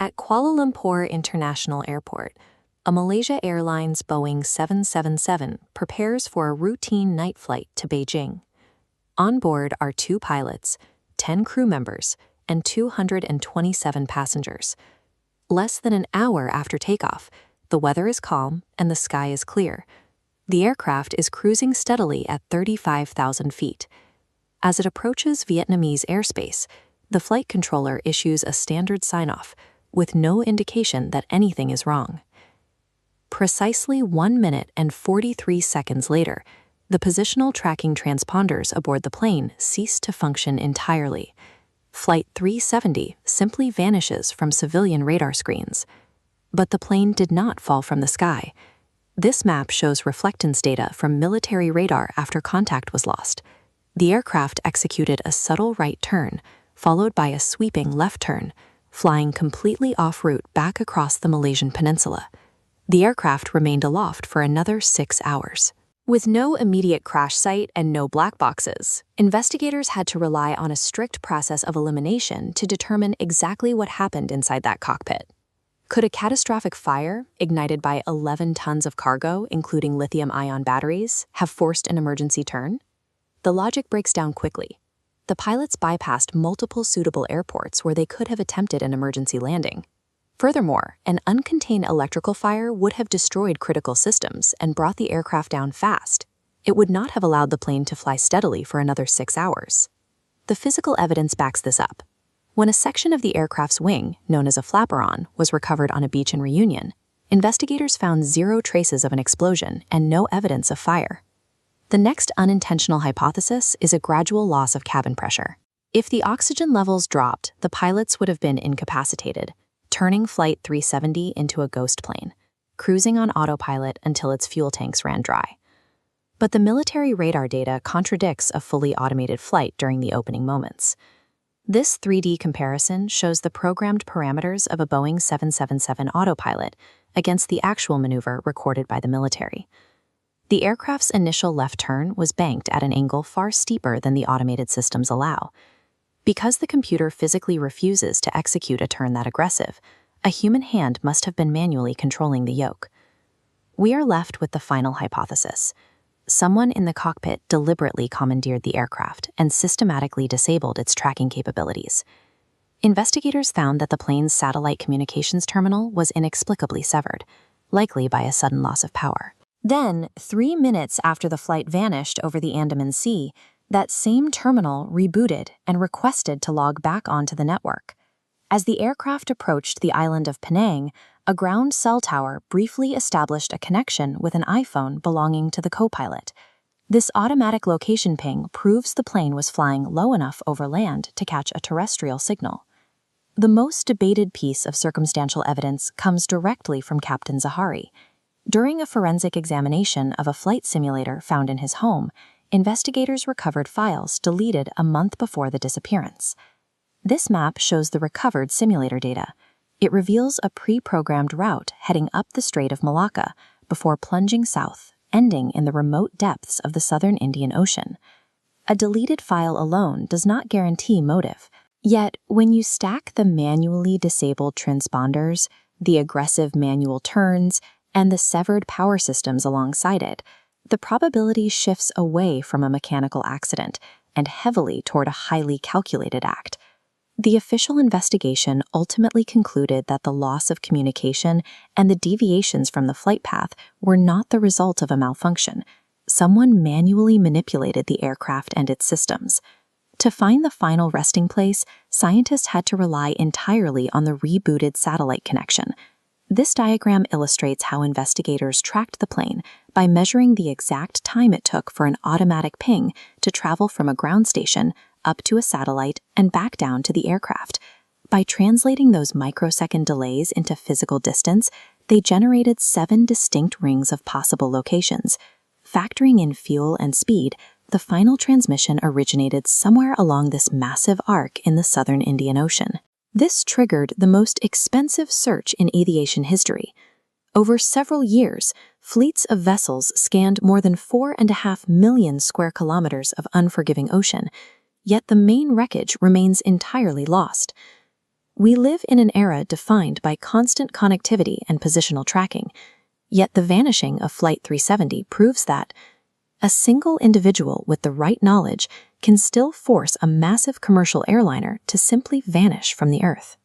At Kuala Lumpur International Airport, a Malaysia Airlines Boeing 777 prepares for a routine night flight to Beijing. On board are 2 pilots, 10 crew members, and 227 passengers. Less than an hour after takeoff, the weather is calm and the sky is clear. The aircraft is cruising steadily at 35,000 feet. As it approaches Vietnamese airspace, the flight controller issues a standard sign-off, with no indication that anything is wrong. Precisely 1 minute and 43 seconds later, the positional tracking transponders aboard the plane cease to function entirely. Flight 370 simply vanishes from civilian radar screens. But the plane did not fall from the sky. This map shows reflectance data from military radar after contact was lost. The aircraft executed a subtle right turn, followed by a sweeping left turn, flying completely off route back across the Malaysian peninsula. The aircraft remained aloft for another 6 hours. With no immediate crash site and no black boxes, investigators had to rely on a strict process of elimination to determine exactly what happened inside that cockpit. Could a catastrophic fire, ignited by 11 tons of cargo, including lithium-ion batteries, have forced an emergency turn? The logic breaks down quickly. The pilots bypassed multiple suitable airports where they could have attempted an emergency landing. Furthermore, an uncontained electrical fire would have destroyed critical systems and brought the aircraft down fast. It would not have allowed the plane to fly steadily for another 6 hours. The physical evidence backs this up. When a section of the aircraft's wing, known as a flaperon, was recovered on a beach in Reunion, investigators found 0 traces of an explosion and no evidence of fire. The next unintentional hypothesis is a gradual loss of cabin pressure. If the oxygen levels dropped, the pilots would have been incapacitated, turning Flight 370 into a ghost plane, cruising on autopilot until its fuel tanks ran dry. But the military radar data contradicts a fully automated flight during the opening moments. This 3D comparison shows the programmed parameters of a Boeing 777 autopilot against the actual maneuver recorded by the military. The aircraft's initial left turn was banked at an angle far steeper than the automated systems allow. Because the computer physically refuses to execute a turn that aggressive, a human hand must have been manually controlling the yoke. We are left with the final hypothesis. Someone in the cockpit deliberately commandeered the aircraft and systematically disabled its tracking capabilities. Investigators found that the plane's satellite communications terminal was inexplicably severed, likely by a sudden loss of power. Then, 3 minutes after the flight vanished over the Andaman Sea, that same terminal rebooted and requested to log back onto the network. As the aircraft approached the island of Penang, a ground cell tower briefly established a connection with an iPhone belonging to the co-pilot. This automatic location ping proves the plane was flying low enough over land to catch a terrestrial signal. The most debated piece of circumstantial evidence comes directly from Captain Zahari. During a forensic examination of a flight simulator found in his home, investigators recovered files deleted a month before the disappearance. This map shows the recovered simulator data. It reveals a pre-programmed route heading up the Strait of Malacca before plunging south, ending in the remote depths of the southern Indian Ocean. A deleted file alone does not guarantee motive. Yet, when you stack the manually disabled transponders, the aggressive manual turns, and the severed power systems alongside it, the probability shifts away from a mechanical accident and heavily toward a highly calculated act. The official investigation ultimately concluded that the loss of communication and the deviations from the flight path were not the result of a malfunction. Someone manually manipulated the aircraft and its systems. To find the final resting place, scientists had to rely entirely on the rebooted satellite connection. This diagram illustrates how investigators tracked the plane by measuring the exact time it took for an automatic ping to travel from a ground station up to a satellite and back down to the aircraft. By translating those microsecond delays into physical distance, they generated 7 distinct rings of possible locations. Factoring in fuel and speed, the final transmission originated somewhere along this massive arc in the southern Indian Ocean. This triggered the most expensive search in aviation history. Over several years, fleets of vessels scanned more than 4.5 million square kilometers of unforgiving ocean, yet the main wreckage remains entirely lost. We live in an era defined by constant connectivity and positional tracking, yet the vanishing of Flight 370 proves that a single individual with the right knowledge can still force a massive commercial airliner to simply vanish from the Earth.